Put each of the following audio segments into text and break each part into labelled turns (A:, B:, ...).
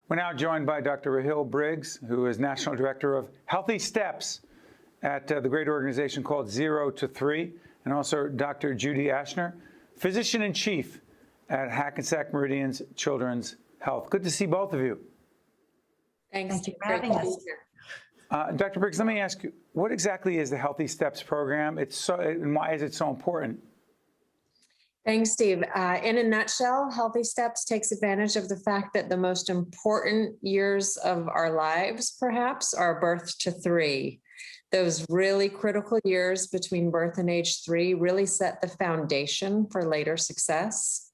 A: We're now joined by Dr. Rahil Briggs, who is National Director of HealthySteps at the great organization called 0 to 3, and also Dr. Judy Aschner, Physician-in-Chief at Hackensack Meridian's Children's Health. Good to see both of you.
B: Thanks.
C: Thank you for having us.
A: Dr. Briggs, let me ask you, what exactly is the HealthySteps program? And why is it so important?
B: Thanks, Steve. In a nutshell, HealthySteps takes advantage of the fact that the most important years of our lives, perhaps, are birth to 3. Those really critical years between birth and age 3 really set the foundation for later success.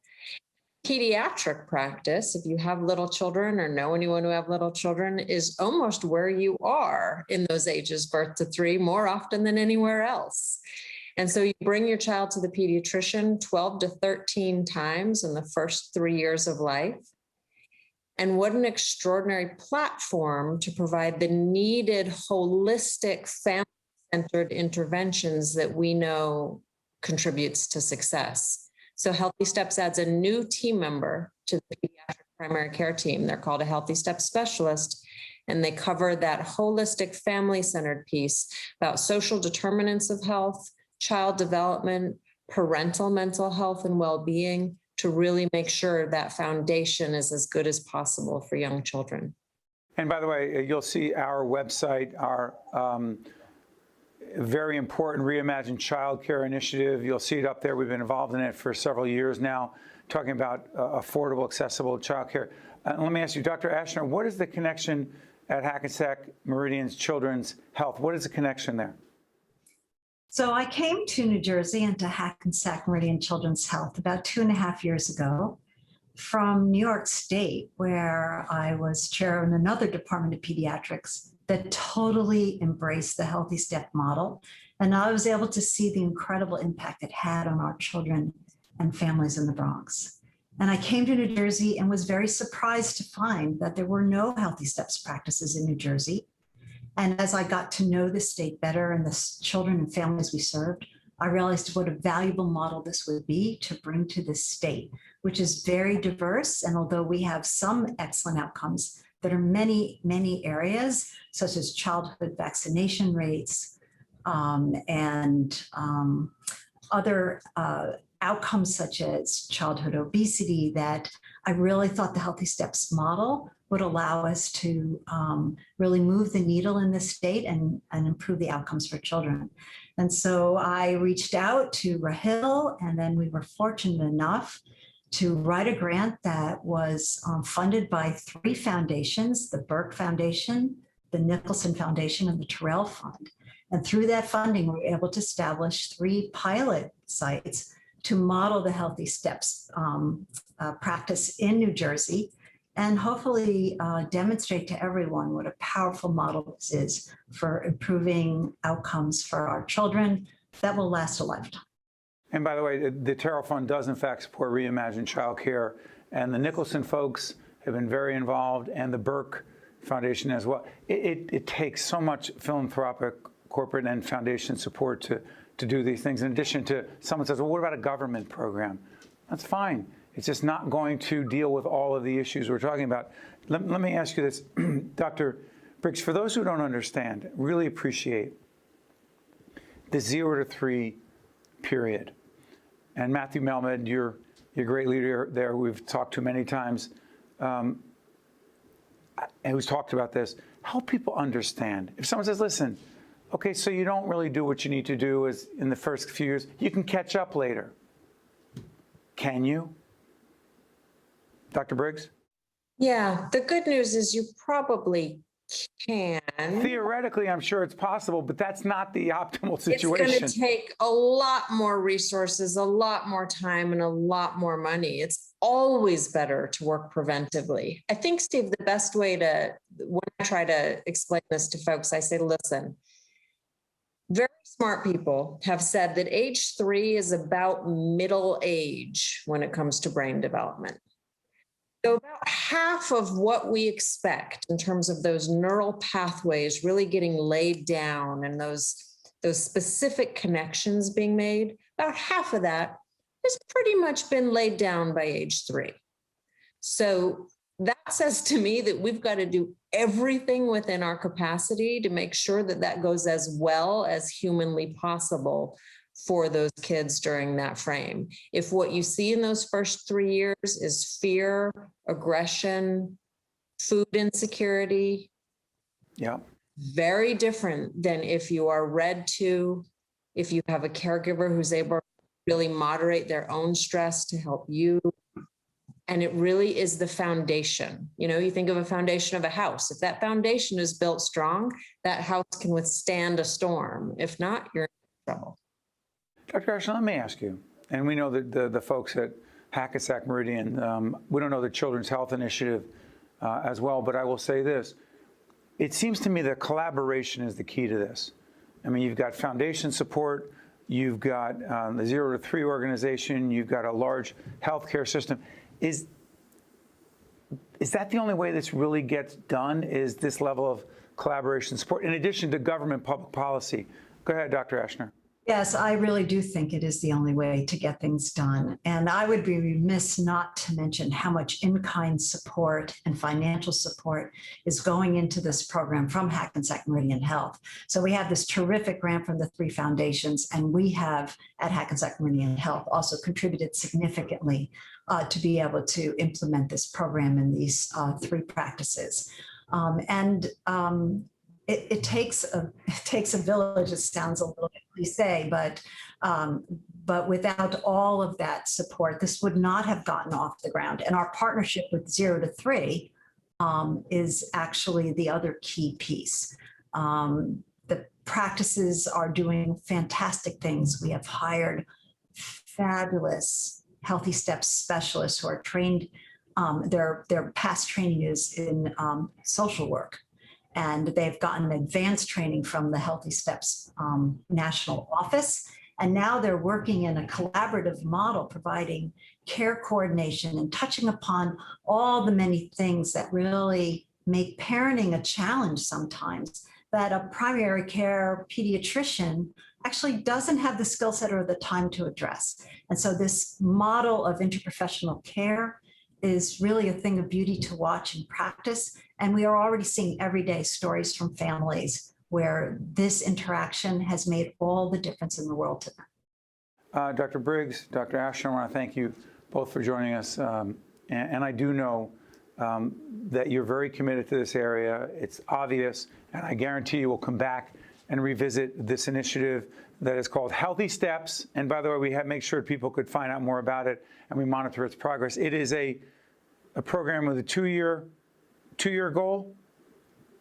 B: Pediatric practice, if you have little children or know anyone who have little children, is almost where you are in those ages, birth to 3, more often than anywhere else. And so you bring your child to the pediatrician 12 to 13 times in the first 3 years of life. And what an extraordinary platform to provide the needed holistic family-centered interventions that we know contributes to success. So HealthySteps adds a new team member to the pediatric primary care team. They're called a HealthySteps specialist, and they cover that holistic family-centered piece about social determinants of health, child development, parental mental health and well-being, to really make sure that foundation is as good as possible for young children.
A: And by the way, you'll see our website, our very important Reimagine Childcare initiative. You'll see it up there. We've been involved in it for several years now, talking about affordable, accessible childcare. Let me ask you, Dr. Aschner, what is the connection at Hackensack Meridian's Children's Health? What is the connection there?
C: So I came to New Jersey and to Hackensack Meridian Children's Health about 2.5 years ago from New York State, where I was chair in another department of pediatrics that totally embraced the HealthyStep model. And I was able to see the incredible impact it had on our children and families in the Bronx. And I came to New Jersey and was very surprised to find that there were no HealthySteps practices in New Jersey. And as I got to know the state better and the children and families we served, I realized what a valuable model this would be to bring to this state, which is very diverse. And although we have some excellent outcomes, there are many, many areas, such as childhood vaccination rates and other outcomes such as childhood obesity, that I really thought the HealthySteps model would allow us to really move the needle in this state and improve the outcomes for children. And so I reached out to Rahil, and then we were fortunate enough to write a grant that was funded by 3 foundations: the Burke Foundation, the Nicholson Foundation, and the Terrell Fund. And through that funding, we were able to establish 3 pilot sites to model the HealthySteps practice in New Jersey, and hopefully demonstrate to everyone what a powerful model this is for improving outcomes for our children that will last a lifetime.
A: And by the way, the Terrell Fund does in fact support Reimagine Childcare, and the Nicholson folks have been very involved, and the Burke Foundation as well. It takes so much philanthropic, corporate, and foundation support to do these things. In addition to, someone says, well, what about a government program? That's fine. It's just not going to deal with all of the issues we're talking about. Let me ask you this, Dr. Briggs, for those who don't understand, really appreciate the 0 to 3 period. And Matthew Melmed, you're a great leader there, we've talked to many times, and who's talked about this. Help people understand. If someone says, listen, okay, so you don't really do what you need to do is in the first few years, you can catch up later. Can you? Dr. Briggs?
B: Yeah, the good news is you probably can.
A: Theoretically, I'm sure it's possible, but that's not the optimal situation.
B: It's going to take a lot more resources, a lot more time, and a lot more money. It's always better to work preventively. I think, Steve, the best way to, when I try to explain this to folks, I say, listen, very smart people have said that age 3 is about middle age when it comes to brain development. So about half of what we expect in terms of those neural pathways really getting laid down and those specific connections being made, about half of that has pretty much been laid down by age 3. So that says to me that we've got to do everything within our capacity to make sure that that goes as well as humanly possible for those kids during that frame. If what you see in those first 3 years is fear, aggression, food insecurity,
A: Yeah.
B: very different than if you are read to, if you have a caregiver who's able to really moderate their own stress to help you. And it really is the foundation. You know, you think of a foundation of a house. If that foundation is built strong, that house can withstand a storm. If not, you're in trouble.
A: Dr. Aschner, let me ask you, and we know that the folks at Hackensack Meridian, we don't know the Children's Health Initiative as well, but I will say this. It seems to me that collaboration is the key to this. I mean, you've got foundation support, you've got the 0 to 3 organization, you've got a large healthcare system. Is that the only way this really gets done, is this level of collaboration support, in addition to government public policy? Go ahead, Dr. Aschner.
C: Yes, I really do think it is the only way to get things done. And I would be remiss not to mention how much in-kind support and financial support is going into this program from Hackensack Meridian Health. So we have this terrific grant from the 3 foundations, and we have at Hackensack Meridian Health also contributed significantly to be able to implement this program in these 3 practices. It takes a village. It sounds a little bit cliche, but without all of that support, this would not have gotten off the ground. And our partnership with 0 to 3 is actually the other key piece. The practices are doing fantastic things. We have hired fabulous HealthySteps specialists who are trained. Their past training is in social work. And they've gotten advanced training from the HealthySteps national office. And now they're working in a collaborative model, providing care coordination and touching upon all the many things that really make parenting a challenge sometimes, that a primary care pediatrician actually doesn't have the skill set or the time to address. And so this model of interprofessional care is really a thing of beauty to watch and practice. And we are already seeing everyday stories from families where this interaction has made all the difference in the world to them.
A: Dr. Briggs, Dr. Aschner, I want to thank you both for joining us. And I do know that you're very committed to this area. It's obvious, and I guarantee you will come back and revisit this initiative that is called HealthySteps. And by the way, we have make sure people could find out more about it, and we monitor its progress. It is a program with a two-year goal,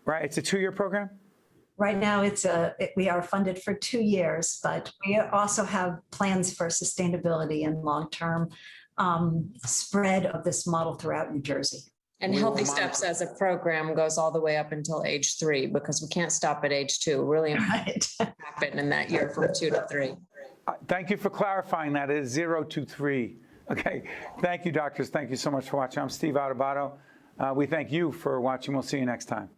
A: right? It's a 2-year program?
C: Right now, we are funded for 2 years, but we also have plans for sustainability and long-term spread of this model throughout New Jersey.
B: And HealthySteps as a program goes all the way up until age 3, because we can't stop at age 2. Really
C: Right.
B: happen in that year from 2 to 3.
A: Thank you for clarifying that. It is 0 to 3. Okay. Thank you, doctors. Thank you so much for watching. I'm Steve Adubato. We thank you for watching. We'll see you next time.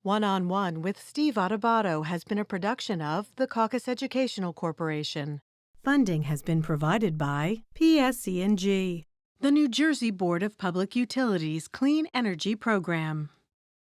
D: One-on-One with Steve Adubato has been a production of the Caucus Educational Corporation. Funding has been provided by PSC&G, the New Jersey Board of Public Utilities Clean Energy Program,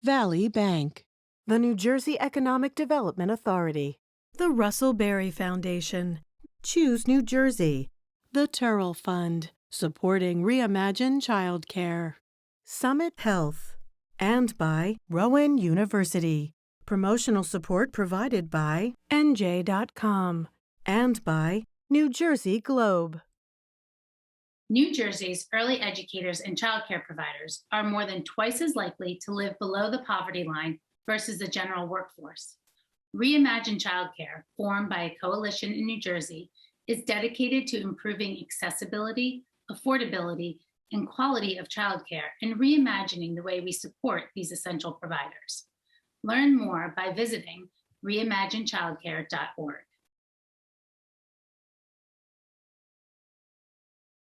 D: Valley Bank, the New Jersey Economic Development Authority, the Russell Berry Foundation, Choose New Jersey, the Turrell Fund, supporting Reimagine Childcare, Summit Health, and by Rowan University. Promotional support provided by NJ.com and by New Jersey Globe.
E: New Jersey's early educators and childcare providers are more than twice as likely to live below the poverty line versus the general workforce. Reimagine Childcare, formed by a coalition in New Jersey, is dedicated to improving accessibility, affordability, and quality of childcare and reimagining the way we support these essential providers. Learn more by visiting reimaginechildcare.org.